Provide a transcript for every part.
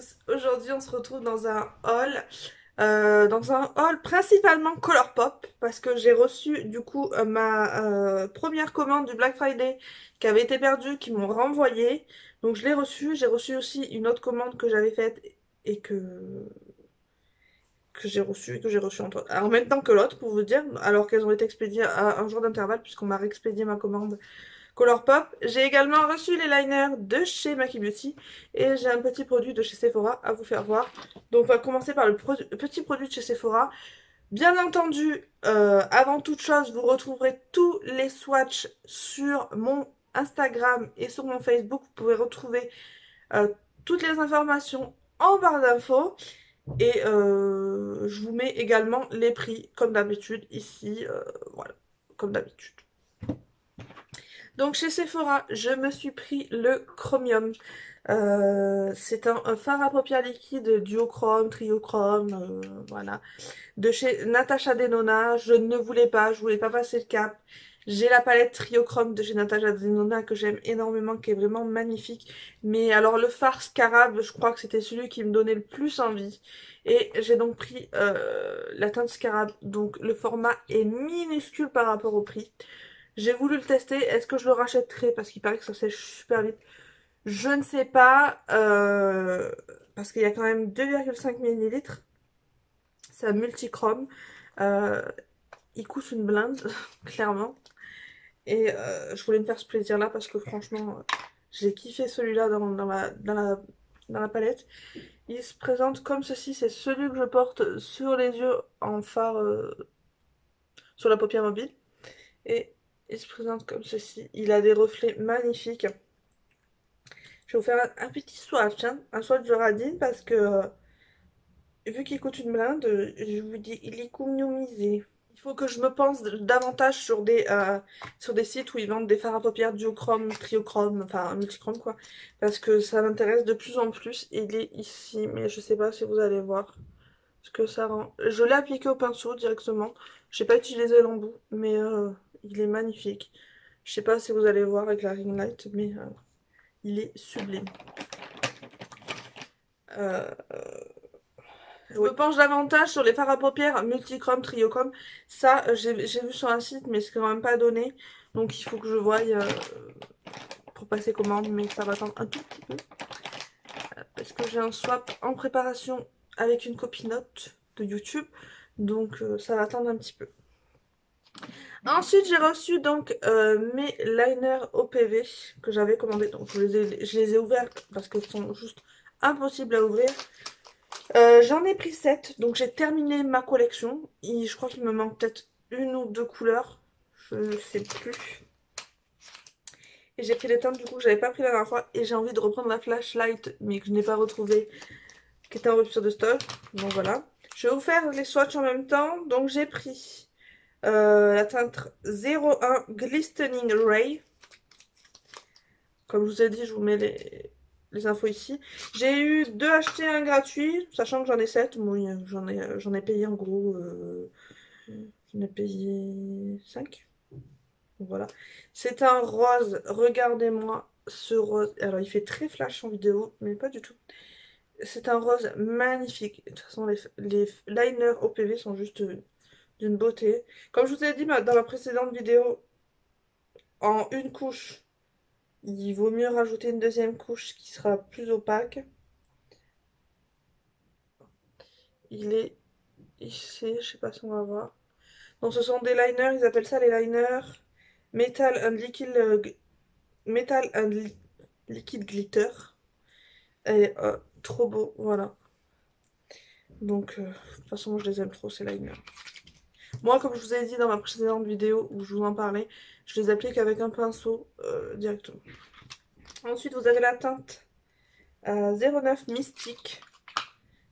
tous, aujourd'hui on se retrouve dans un haul principalement Colourpop parce que j'ai reçu du coup ma première commande du Black Friday qui avait été perdue, qui m'ont renvoyé. Donc je l'ai reçue, j'ai reçu aussi une autre commande que j'avais faite et que j'ai reçu en même temps que l'autre pour vous dire, alors qu'elles ont été expédiées à un jour d'intervalle puisqu'on m'a réexpédié ma commande Colourpop. J'ai également reçu les liners de chez Maki Beauty et j'ai un petit produit de chez Sephora à vous faire voir. Donc on va commencer par le petit produit de chez Sephora. Bien entendu, avant toute chose, vous retrouverez tous les swatchs sur mon Instagram et sur mon Facebook. Vous pouvez retrouver euh, toutes les informations en barre d'infos. Et je vous mets également les prix, comme d'habitude, ici. Voilà, comme d'habitude. Donc chez Sephora, je me suis pris le Chromium. C'est un fard à paupières liquide duochrome, triochrome, voilà. De chez Natasha Denona, je ne voulais pas, je voulais pas passer le cap. J'ai la palette triochrome de chez Natasha Denona que j'aime énormément, qui est vraiment magnifique. Mais alors le fard Scarab, je crois que c'était celui qui me donnait le plus envie. Et j'ai donc pris la teinte Scarab. Donc le format est minuscule par rapport au prix. J'ai voulu le tester. Est-ce que je le rachèterai parce qu'il paraît que ça sèche super vite? Je ne sais pas. Parce qu'il y a quand même 2,5 millilitres. C'est un multichrome. Euh, il coûte une blinde, clairement. Et je voulais me faire ce plaisir-là parce que franchement, j'ai kiffé celui-là dans la palette. Il se présente comme ceci. C'est celui que je porte sur les yeux en fard sur la paupière mobile. Et il se présente comme ceci. Il a des reflets magnifiques. Je vais vous faire un petit swatch, hein, un swatch de Radine parce que vu qu'il coûte une blinde, je vous dis, il est économisé. Il faut que je me pense davantage sur des sites où ils vendent des fards à paupières duochrome, triochrome, enfin multichrome quoi. Parce que ça m'intéresse de plus en plus. Il est ici, mais je sais pas si vous allez voir ce que ça rend. Je l'ai appliqué au pinceau directement. Je n'ai pas utilisé l'embout, mais il est magnifique. Je sais pas si vous allez voir avec la ring light, mais il est sublime. Euh, je me penche davantage sur les fards à paupières multichrome, triochrome. Ça, j'ai vu sur un site, mais c'est quand même pas donné. Donc il faut que je voie pour passer commande, mais ça va attendre un tout petit peu. Parce que j'ai un swap en préparation avec une copinote de YouTube. Donc ça va attendre un petit peu. Ensuite, j'ai reçu donc mes liners OPV que j'avais commandés. Donc je les ai ouverts parce qu'ils sont juste impossibles à ouvrir. J'en ai pris 7, donc j'ai terminé ma collection. Et je crois qu'il me manque peut-être une ou deux couleurs. Je ne sais plus. Et j'ai pris les teintes du coup que j'avais pas pris la dernière fois. Et j'ai envie de reprendre la flashlight, mais que je n'ai pas retrouvée, qui était en rupture de stock. Donc voilà. Je vais vous faire les swatchs en même temps. Donc j'ai pris la teinte 01 Glistening Ray. Comme je vous ai dit, je vous mets les infos ici. J'ai eu 2 achetés, un gratuit, sachant que j'en ai 7. Oui, j'en ai payé en gros. J'en ai payé 5. Voilà. C'est un rose. Regardez-moi ce rose. Alors, il fait très flash en vidéo, mais pas du tout. C'est un rose magnifique. De toute façon, les liners OPV sont juste d'une beauté. Comme je vous ai dit dans ma précédente vidéo, en une couche, il vaut mieux rajouter une deuxième couche qui sera plus opaque. Il est ici, je sais pas si on va voir. Donc ce sont des liners, ils appellent ça les liners Metal and Liquid Glitter. Et trop beau, voilà. Donc de toute façon, je les aime trop ces liners. Moi, comme je vous ai dit dans ma précédente vidéo où je vous en parlais, je les applique avec un pinceau directement. Ensuite, vous avez la teinte 09 Mystique,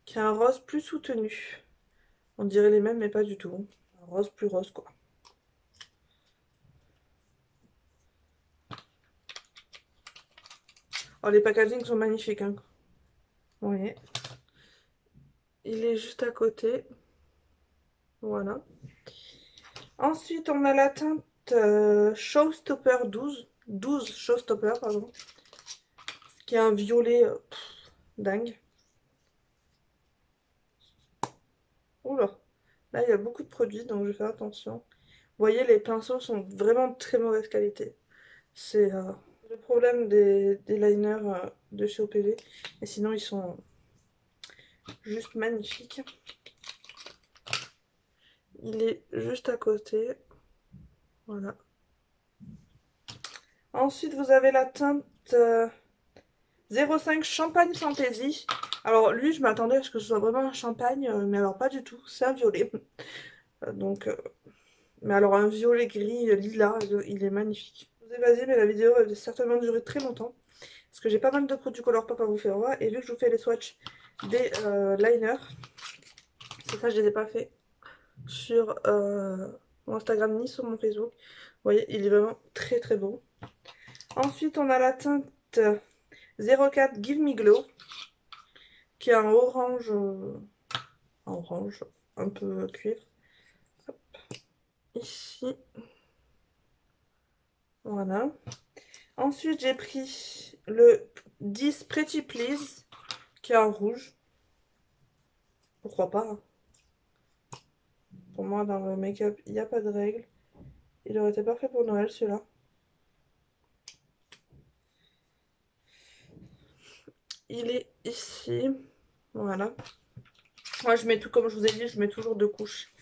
qui est un rose plus soutenu. On dirait les mêmes, mais pas du tout. Un rose plus rose, quoi. Oh, les packagings sont magnifiques, hein. Vous voyez. Il est juste à côté. Voilà. Ensuite, on a la teinte Showstopper 12. 12 Showstopper, pardon. Qui est un violet dingue. Oula, là il y a beaucoup de produits donc je vais faire attention. Vous voyez, les pinceaux sont vraiment de très mauvaise qualité. C'est le problème des liners de chez OPV. Et sinon, ils sont juste magnifiques. Il est juste à côté. Voilà. Ensuite, vous avez la teinte 05 Champagne Fantasy. Alors, lui, je m'attendais à ce que ce soit vraiment un champagne, mais alors pas du tout. C'est un violet. Donc, mais alors un violet gris lilas, il est magnifique. Je vous ai basé, mais la vidéo va certainement durer très longtemps. Parce que j'ai pas mal de produits Colourpop à vous faire voir. Et vu que je vous fais les swatchs des liners, c'est ça, je les ai pas fait sur mon Instagram ni sur mon Facebook. Vous voyez, il est vraiment très très beau. Ensuite, on a la teinte 04 Give Me Glow, qui est un orange, un peu cuivre. Hop. Ici. Voilà. Ensuite, j'ai pris le 10 Pretty Please, qui est un rouge. Pourquoi pas, hein. Pour moi, dans le make-up, il n'y a pas de règle. Il aurait été parfait pour Noël, celui-là. Il est ici. Voilà. Moi, je mets tout, comme je vous ai dit, je mets toujours 2 couches.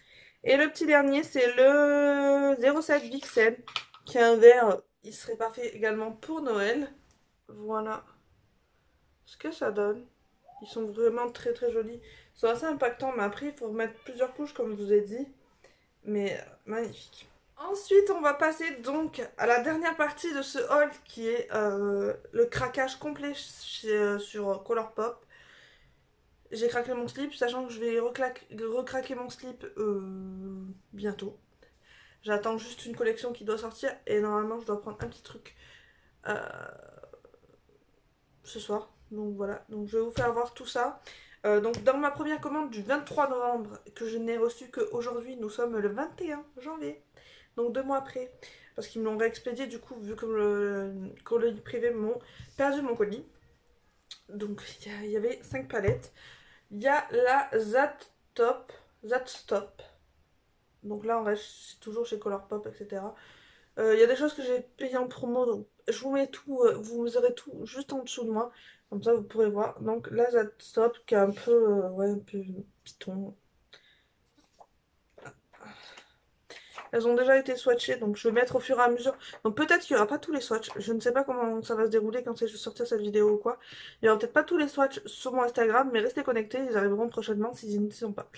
Et le petit dernier, c'est le 07 Vixen, qui est un vert. Il serait parfait également pour Noël. Voilà ce que ça donne. Ils sont vraiment très très jolis. Ils sont assez impactants, mais après, il faut remettre plusieurs couches, comme je vous ai dit. Mais magnifique. Ensuite, on va passer donc à la dernière partie de ce haul, qui est le craquage complet sur Colourpop. J'ai craqué mon slip, sachant que je vais recraquer mon slip bientôt. J'attends juste une collection qui doit sortir et normalement je dois prendre un petit truc euh, ce soir. Donc voilà, donc je vais vous faire voir tout ça. Donc dans ma première commande du 23 novembre, que je n'ai reçue qu'aujourd'hui, nous sommes le 21 janvier. Donc 2 mois après. Parce qu'ils me l'ont réexpédié du coup, vu que le colis privé m'ont perdu mon colis. Donc il y avait 5 palettes. Il y a la Stop. Donc là, on reste toujours chez Colourpop, etc. Il y a des choses que j'ai payées en promo, donc je vous mets tout, vous aurez tout juste en dessous de moi. Comme ça, vous pourrez voir. Donc la Stop qui est un peu, ouais, un peu piton. Elles ont déjà été swatchées, donc je vais mettre au fur et à mesure. Donc peut-être qu'il n'y aura pas tous les swatchs. Je ne sais pas comment ça va se dérouler quand je vais sortir cette vidéo ou quoi. Il n'y aura peut-être pas tous les swatchs sur mon Instagram, mais restez connectés, ils arriveront prochainement s'ils n'y sont pas.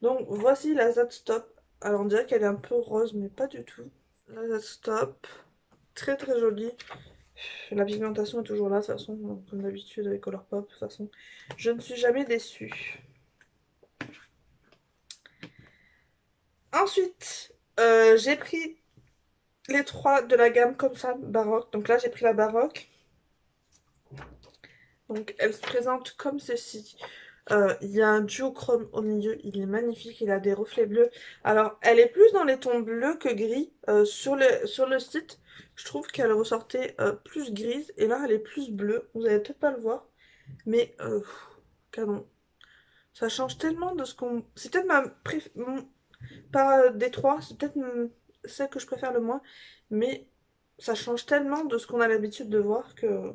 Donc voici la Stop. Alors on dirait qu'elle est un peu rose, mais pas du tout. La Stop. Très très jolie. La pigmentation est toujours là de toute façon, comme d'habitude avec Colourpop. De toute façon, je ne suis jamais déçue. Ensuite, j'ai pris les 3 de la gamme comme ça, baroque. Donc là, j'ai pris la baroque. Donc elle se présente comme ceci. Il y a un duochrome au milieu, il est magnifique, il a des reflets bleus. Alors, elle est plus dans les tons bleus que gris. Sur le site, je trouve qu'elle ressortait plus grise. Et là, elle est plus bleue. Vous allez peut-être pas le voir. Mais, canon. Ça change tellement de ce qu'on... C'est peut-être pas des 3, c'est peut-être celle que je préfère le moins. Mais ça change tellement de ce qu'on a l'habitude de voir que...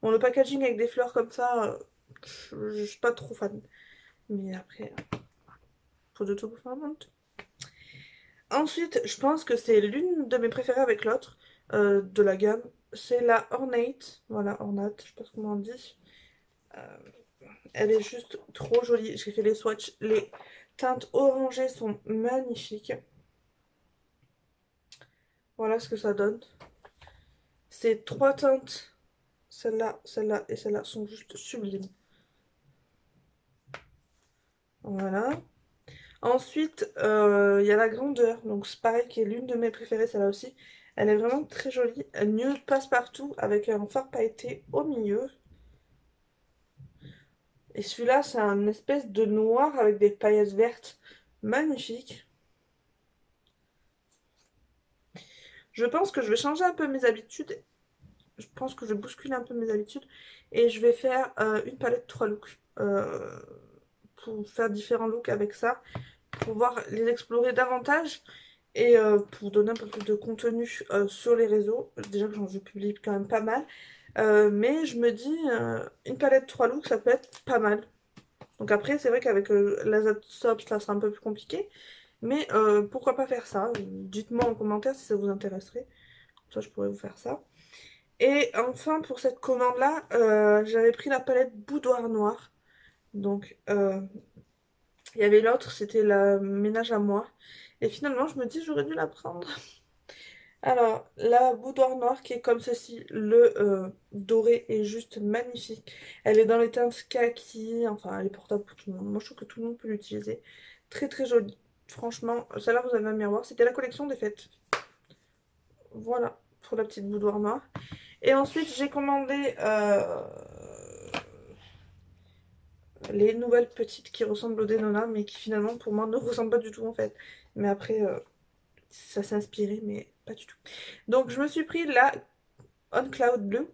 Bon, le packaging avec des fleurs comme ça, je suis pas trop fan. Mais après, faut de tout pour faire un monde. Ensuite, je pense que c'est l'une de mes préférées avec l'autre de la gamme. C'est la Ornate. Voilà, Ornate, je sais pas comment on dit. Euh, Elle est juste trop jolie. J'ai fait les swatchs. Les teintes orangées sont magnifiques. Voilà ce que ça donne. Ces 3 teintes, celle-là et celle-là, sont juste sublimes. Voilà. Ensuite, il y a la grandeur. Donc c'est pareil, qui est l'une de mes préférées, celle-là aussi. Elle est vraiment très jolie. Elle nude passe-partout avec un fard pailleté au milieu. Et celui-là, c'est un espèce de noir avec des paillettes vertes. Magnifique. Je pense que je vais changer un peu mes habitudes. Je pense que je vais bousculer un peu mes habitudes. Et je vais faire une palette 3 looks. pour faire différents looks avec ça, pour pouvoir les explorer davantage et pour donner un peu plus de contenu sur les réseaux. Déjà que je publie quand même pas mal. Mais je me dis, une palette 3 looks, ça peut être pas mal. Donc après, c'est vrai qu'avec l'Azatop, ça sera un peu plus compliqué. Mais pourquoi pas faire ça? Dites-moi en commentaire si ça vous intéresserait. Comme ça, je pourrais vous faire ça. Et enfin, pour cette commande-là, j'avais pris la palette Boudoir Noir. Donc, il y avait l'autre, c'était la Ménage à moi. Et finalement, je me dis, j'aurais dû la prendre. Alors, la boudoir noire qui est comme ceci, le doré est juste magnifique. Elle est dans les teintes kaki, enfin elle est portable pour tout le monde. Moi je trouve que tout le monde peut l'utiliser. Très très jolie. Franchement, celle-là vous avez un miroir. C'était la collection des fêtes. Voilà, pour la petite boudoir noire. Et ensuite j'ai commandé les nouvelles petites qui ressemblent au Denona, mais qui finalement pour moi ne ressemblent pas du tout en fait. Mais après, ça s'est inspiré, mais pas du tout. Donc je me suis pris la On Cloud Blue,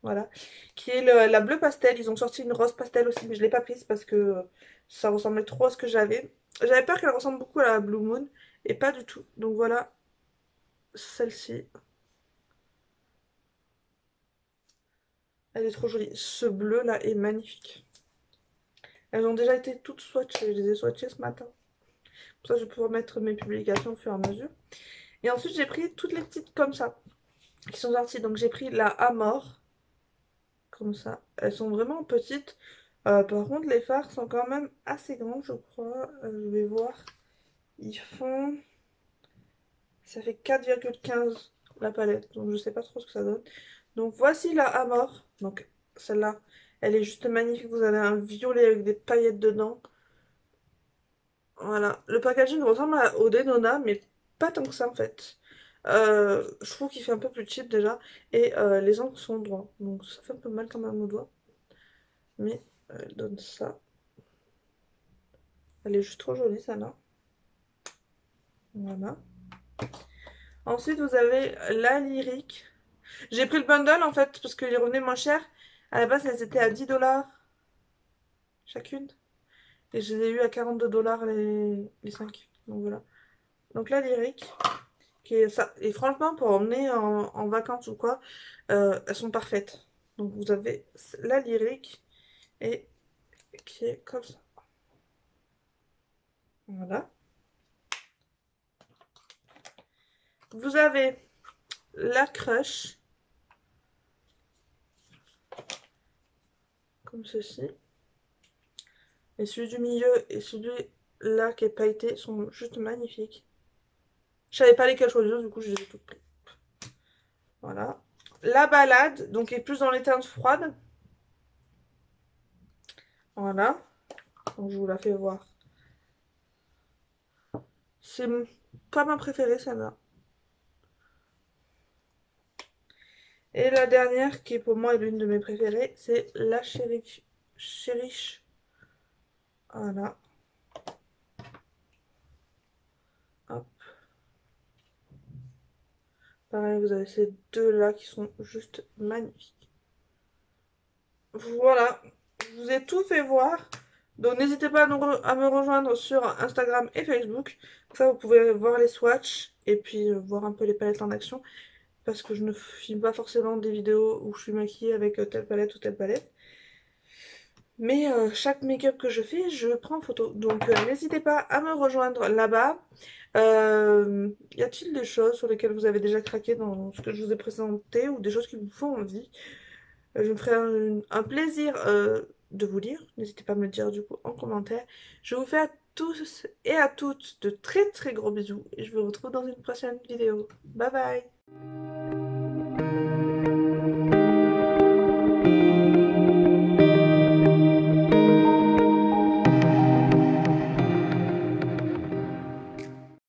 voilà, qui est la bleue pastel. Ils ont sorti une rose pastel aussi, mais je l'ai pas prise parce que ça ressemblait trop à ce que j'avais. J'avais peur qu'elle ressemble beaucoup à la Blue Moon, et pas du tout. Donc voilà, celle-ci. Elle est trop jolie. Ce bleu là est magnifique. Elles ont déjà été toutes swatchées. Je les ai swatchées ce matin. Pour ça, je vais pouvoir mettre mes publications au fur et à mesure. Et ensuite, j'ai pris toutes les petites comme ça, qui sont sorties. Donc j'ai pris la Amor, comme ça. Elles sont vraiment petites. Par contre, les fards sont quand même assez grands, je crois. Je vais voir. Ils font... Ça fait 4,15 la palette. Donc, je sais pas trop ce que ça donne. Donc, voici la Amor. Donc, celle-là, elle est juste magnifique. Vous avez un violet avec des paillettes dedans. Voilà. Le packaging ressemble au Denona, mais pas tant que ça, en fait. Je trouve qu'il fait un peu plus cheap, déjà. Et les angles sont droits. Donc, ça fait un peu mal quand même au doigt. Mais elle donne ça. Elle est juste trop jolie, celle-là. Voilà. Ensuite, vous avez la Lyrique. J'ai pris le bundle, en fait, parce qu'il revenait moins cher. À la base, elles étaient à 10 dollars chacune. Et je les ai eu à 42 dollars les 5. Donc voilà. Donc la Lyrique, qui est ça. Et franchement, pour emmener en vacances ou quoi, elles sont parfaites. Donc vous avez la Lyrique et qui est comme ça. Voilà. Vous avez la Crush, comme ceci. Et celui du milieu et celui-là qui est pailleté sont juste magnifiques. Je savais pas lesquels choisir, du coup je les ai toutes prises. Voilà. La Balade, donc est plus dans les teintes froides. Voilà. Donc je vous la fais voir. C'est pas ma préférée celle-là. Et la dernière, qui pour moi est l'une de mes préférées, c'est la Cherish. Voilà. Hop. Pareil, vous avez ces deux-là qui sont juste magnifiques. Voilà. Je vous ai tout fait voir. Donc n'hésitez pas à me rejoindre sur Instagram et Facebook. Comme ça, vous pouvez voir les swatchs et puis voir un peu les palettes en action. Parce que je ne filme pas forcément des vidéos où je suis maquillée avec telle palette ou telle palette. Mais chaque make-up que je fais, je prends en photo. Donc n'hésitez pas à me rejoindre là-bas. Y a-t-il des choses sur lesquelles vous avez déjà craqué dans ce que je vous ai présenté ou des choses qui vous font envie? Je me ferai un plaisir de vous lire. N'hésitez pas à me le dire du coup en commentaire. Je vous fais à tous et à toutes de très très gros bisous. Et je vous retrouve dans une prochaine vidéo. Bye bye!